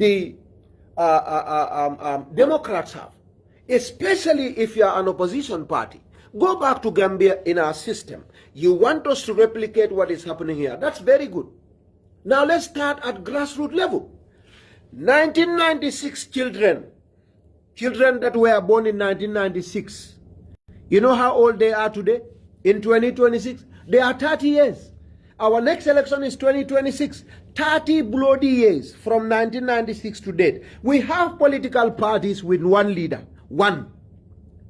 the Democrats have, especially if you are an opposition party. Go back to Gambia in our system. You want us to replicate what is happening here. That's very good. Now let's start at grassroots level. 1996 children that were born in 1996, you know how old they are today? In 2026, they are 30 years. Our next election is 2026. 30 bloody years from 1996 to date. We have political parties with one leader.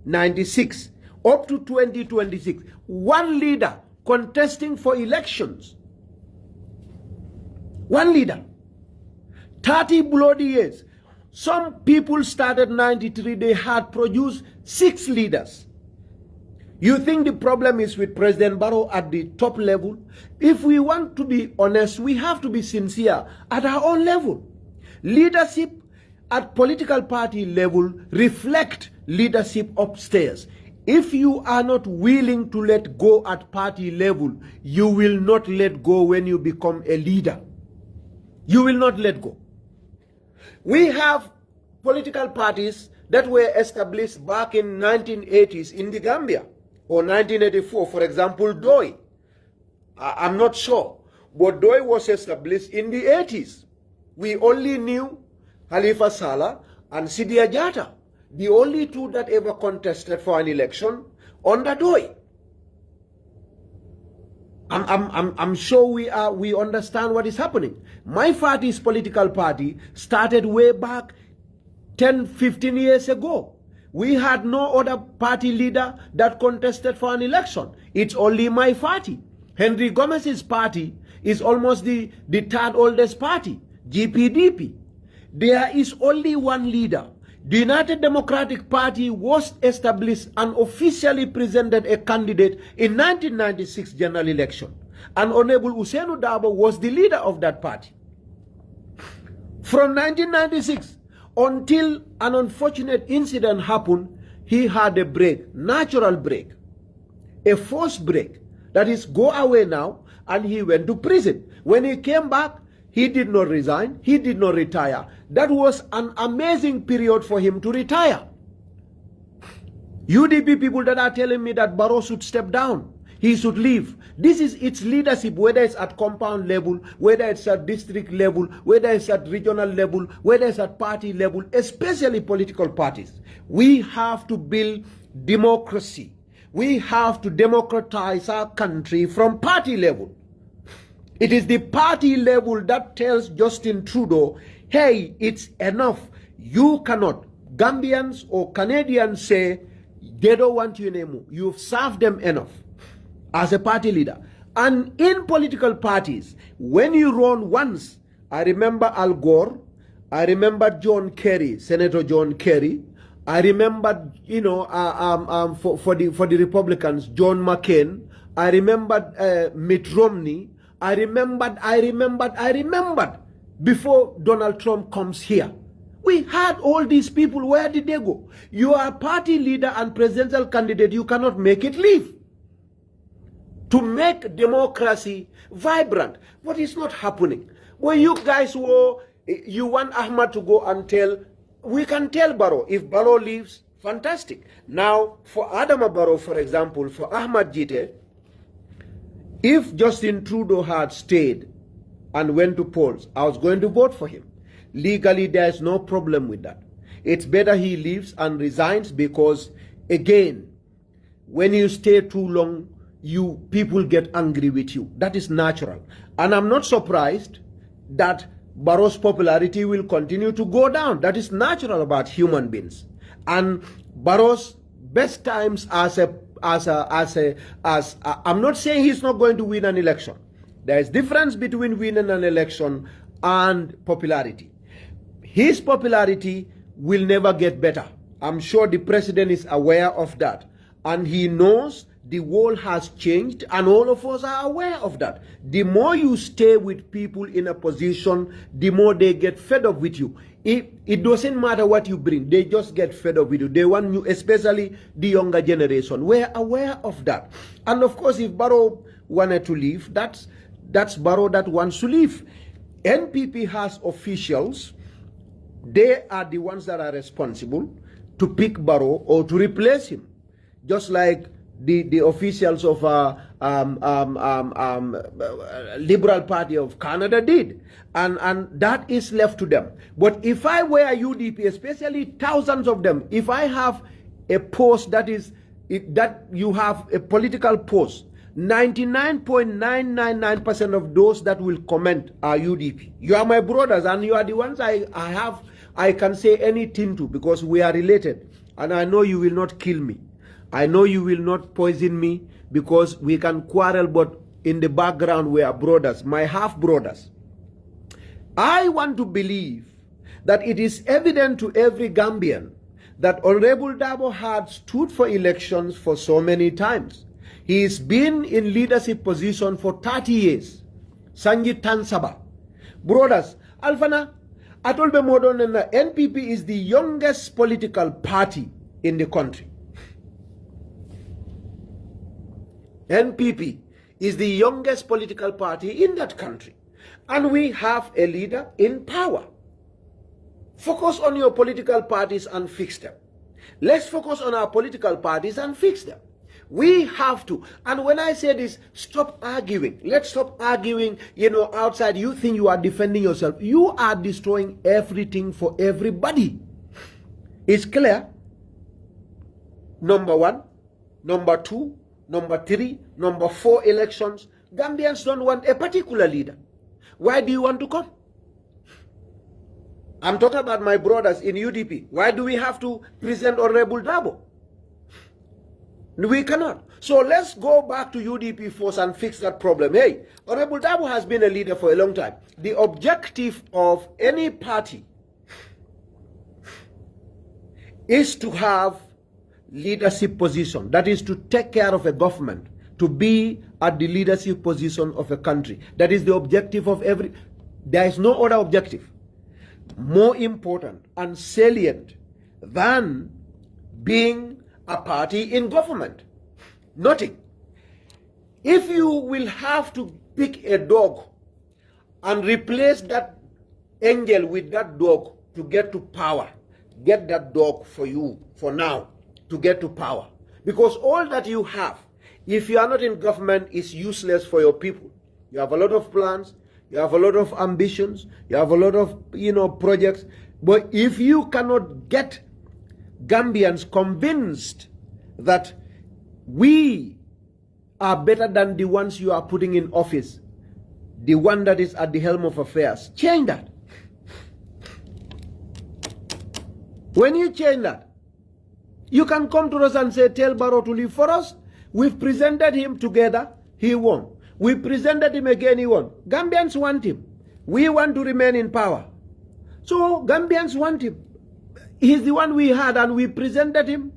96 up to 2026. One leader contesting for elections. One leader. 30 bloody years. Some people started 93, they had produced 6 leaders. You think the problem is with President Barrow at the top level? If we want to be honest, we have to be sincere at our own level. Leadership at political party level reflect leadership upstairs. If you are not willing to let go at party level, you will not let go when you become a leader. You will not let go. We have political parties that were established back in 1980s in the Gambia, or 1984, for example, DOI. I'm not sure, but DOI was established in the 80s. We only knew Halifa Saleh and Sidi Ajata, the only two that ever contested for an election under DOI. I'm sure we understand what is happening. My party's political party started way back 10, 15 years ago. We had no other party leader that contested for an election. It's only my party. Henry Gomez's party is almost the third oldest party, GPDP. There is only one leader. The United Democratic Party was established and officially presented a candidate in 1996 general election. And Honorable Ousainou Darboe was the leader of that party. From 1996 until an unfortunate incident happened, he had a break, natural break, a forced break. That is, go away now, and he went to prison. When he came back, he did not resign, he did not retire. That was an amazing period for him to retire. UDP people that are telling me that Barrow should step down, he should leave. This is its leadership, whether it's at compound level, whether it's at district level, whether it's at regional level, whether it's at party level, especially political parties. We have to build democracy. We have to democratize our country from party level. It is the party level that tells Justin Trudeau, hey, it's enough. You cannot. Gambians or Canadians say they don't want you anymore. You've served them enough as a party leader. And in political parties, when you run once, I remember Al Gore, I remember John Kerry, Senator John Kerry, I remember, you know, for the Republicans, John McCain, I remembered Mitt Romney, I remembered before Donald Trump comes here. We had all these people. Where did they go? You are a party leader and presidential candidate. You cannot make it leave. To make democracy vibrant. What is not happening? Well, you guys you want Ahmad to go and tell, we can tell Barrow. If Barrow leaves, fantastic. Now, for Adama Barrow, for example, for Ahmad Gitteh, if Justin Trudeau had stayed and went to polls, I was going to vote for him. Legally, there's no problem with that. It's better he leaves and resigns because, again, when you stay too long, people get angry with you. That is natural. And I'm not surprised that Barrow's popularity will continue to go down. That is natural about human beings. And Barrow's best times I'm not saying he's not going to win an election. There is difference between winning an election and popularity. His popularity will never get better. I'm sure the president is aware of that. And he knows the world has changed, and all of us are aware of that. The more you stay with people in a position, the more they get fed up with you. It doesn't matter what you bring. They just get fed up with you. They want you, especially the younger generation. We're aware of that. And of course, if Barrow wanted to leave, that's Barrow that wants to leave. NPP has officials They are the ones that are responsible to pick Barrow or to replace him, just like the officials of Liberal Party of Canada did, and that is left to them. But if I were a UDP, especially thousands of them, if I have a post that is that you have a political post, 99.999% of those that will comment are UDP. You are my brothers, and you are the ones I can say anything to, because we are related, and I know you will not kill me. I know you will not poison me, because we can quarrel, but in the background we are brothers, my half brothers. I want to believe that it is evident to every Gambian that Honorable Dabo had stood for elections for so many times. He's been in leadership position for 30 years. Sanjit Tansaba. Brothers, Alfana, Atolbe Modon and the NPP is the youngest political party in the country. NPP is the youngest political party in that country. And we have a leader in power. Focus on your political parties and fix them. Let's focus on our political parties and fix them. We have to. And when I say this, stop arguing. Let's stop arguing, outside. You think you are defending yourself. You are destroying everything for everybody. It's clear? Number 1, number 2, number 3, number 4 elections. Gambians don't want a particular leader. Why do you want to come? I'm talking about my brothers in UDP. Why do we have to present Honorable Dabo? We cannot. So let's go back to UDP force and fix that problem. Hey, Honorable Dabo has been a leader for a long time. The objective of any party is to have leadership position. That is to take care of a government, to be at the leadership position of a country. That is the objective of every. There is no other objective more important and salient than being a party in government. Nothing. If you will have to pick a dog and replace that angel with that dog to get to power, get that dog for you for now to get to power. Because all that you have, if you are not in government, is useless for your people. You have a lot of plans, you have a lot of ambitions, you have a lot of projects, but if you cannot get Gambians convinced that we are better than the ones you are putting in office, the one that is at the helm of affairs, change that. When you change that, you can come to us and say, tell Barrow to leave for us. We've presented him together, he won. We presented him again, he won. Gambians want him. We want to remain in power. So Gambians want him. He's the one we had, and we presented him.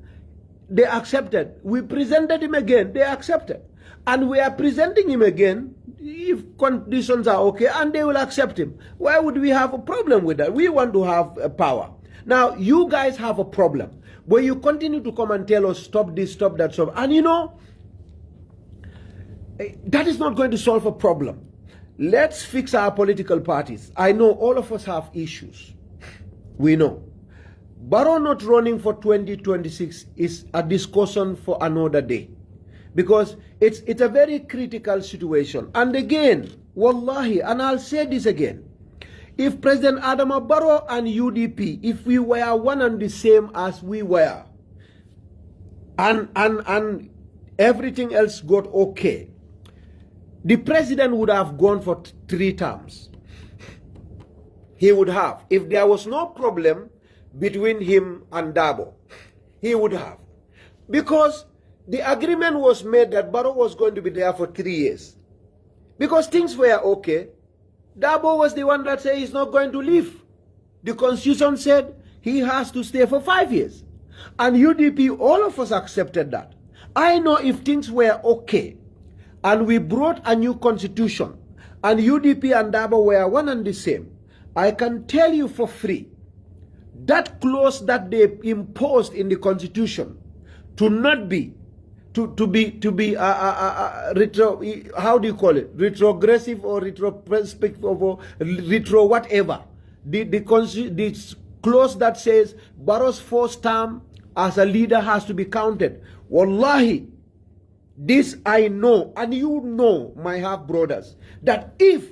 They accepted. We presented him again. They accepted. And we are presenting him again if conditions are okay, and they will accept him. Why would we have a problem with that? We want to have power. Now, you guys have a problem where you continue to come and tell us, stop this, stop that, stop. And that is not going to solve a problem. Let's fix our political parties. I know all of us have issues. We know. Barrow not running for 2026 is a discussion for another day, because it's a very critical situation. And again, wallahi, and I'll say this again, if President Adama Barrow and UDP, if we were one and the same as we were, and everything else got okay, the president would have gone for 3 terms. He would have. If there was no problem between him and Dabo, he would have. Because the agreement was made that Barrow was going to be there for 3 years. Because things were okay. Dabo was the one that said he's not going to leave. The constitution said he has to stay for 5 years. And UDP, all of us accepted that. I know if things were okay, and we brought a new constitution, and UDP and Dabo were one and the same, I can tell you for free, that clause that they imposed in the constitution to not be, to be how do you call it? Retrogressive or retrospective or retro whatever. The clause that says Barrow's first term as a leader has to be counted. Wallahi, this I know, and you know, my half-brothers, that if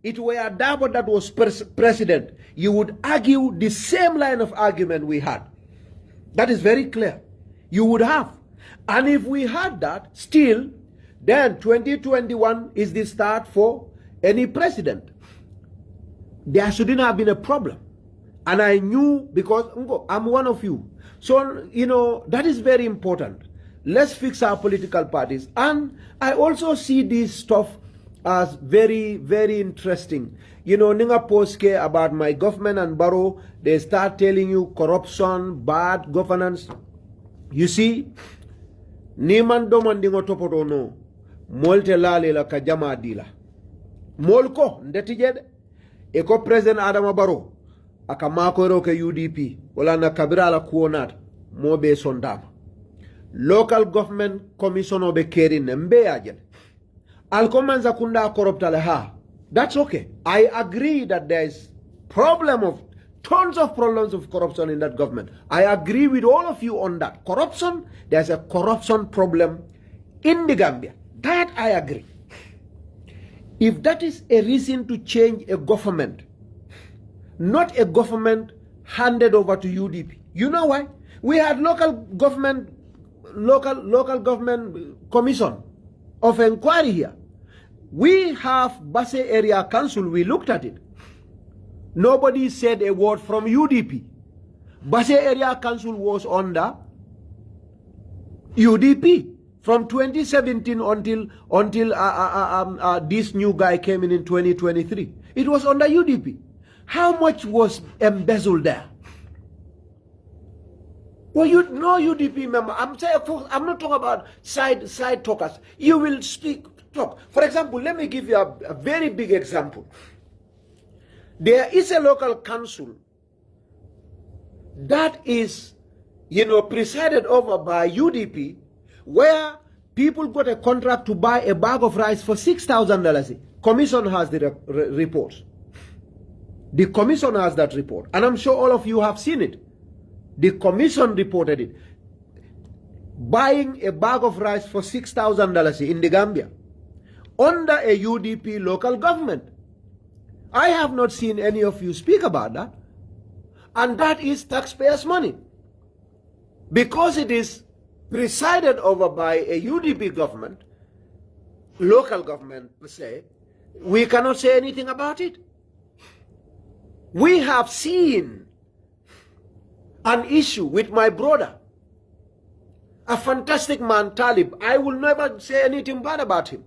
it were Dabo that was president, you would argue the same line of argument we had. That is very clear. You would have. And if we had that, still, then 2021 is the start for any president. There shouldn't have been a problem. And I knew, because I'm one of you. So, you know, that is very important. Let's fix our political parties. And I also see this stuff as very, very interesting. You know, Ninga post about my government and Barrow, they start telling you corruption, bad governance. You see, Niman domandingo topoto no, molte lale la kajama dila. Molko, ndetijede, eko President Adama Barrow, akamako roke UDP, wala na kabira la kuonat, mobe sondama. Local government commission obe kerin mbe ajel. Alkomanza kunda corruptale ha. That's okay. I agree that there is tons of problems of corruption in that government. I agree with all of you on that. Corruption, there's a corruption problem in the Gambia. That I agree. If that is a reason to change a government, not a government handed over to UDP. You know why? We had local government commission of inquiry here. We have Basse Area Council, we looked at it. Nobody said a word from UDP. Basse Area Council was under UDP from 2017 until this new guy came in 2023. It was under UDP. How much was embezzled there? Well, you know UDP member. I'm not talking about side talkers. You will talk. For example, let me give you a very big example. There is a local council that is, you know, presided over by UDP, where people got a contract to buy a bag of rice for $6,000. Commission has the report. The commission has that report. And I'm sure all of you have seen it. The commission reported it. Buying a bag of rice for $6,000 in the Gambia under a UDP local government. I have not seen any of you speak about that. And that is taxpayers' money. Because it is presided over by a UDP government, local government per se, we cannot say anything about it. We have seen an issue with my brother, a fantastic man, Talib. I will never say anything bad about him.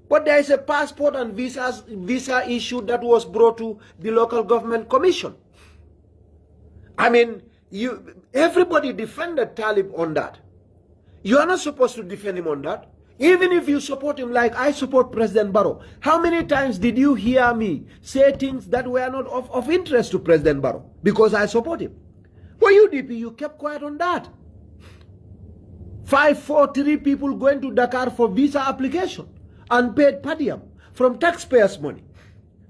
But there is a passport and visa issue that was brought to the local government commission. I mean, everybody defended Talib on that. You are not supposed to defend him on that. Even if you support him like I support President Barrow. How many times did you hear me say things that were not of interest to President Barrow? Because I support him. For UDP, you kept quiet on that. 543 people going to Dakar for visa application, unpaid per diem from taxpayers' money.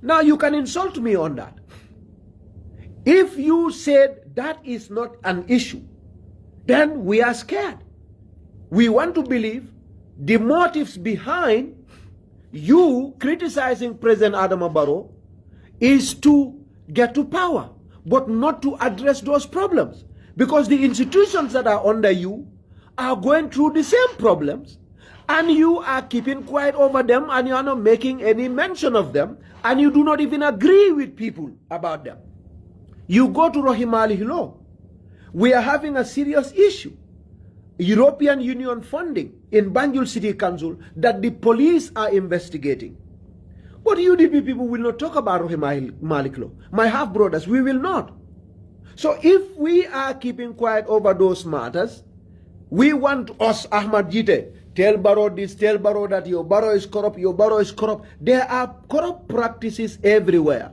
Now you can insult me on that. If you said that is not an issue, then we are scared. We want to believe the motives behind you criticizing President Adama Barrow is to get to power, but not to address those problems. Because the institutions that are under you are going through the same problems, and you are keeping quiet over them, and you are not making any mention of them, and you do not even agree with people about them. You go to Rohimali law. We are having a serious issue. European Union funding in Banjul City Council that the police are investigating. But UDP people will not talk about Rohimali law. My half-brothers, we will not. So if we are keeping quiet over those matters, we want us, Ahmad Gitteh, tell Barrow this, tell Barrow that, your Barrow is corrupt, your Barrow is corrupt. There are corrupt practices everywhere.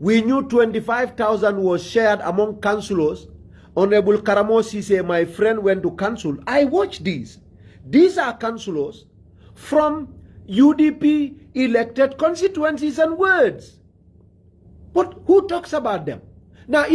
We knew 25,000 was shared among councillors. Honorable Karamo Sise, my friend, went to council. I watched these. These are councillors from UDP elected constituencies and wards. But who talks about them? Now,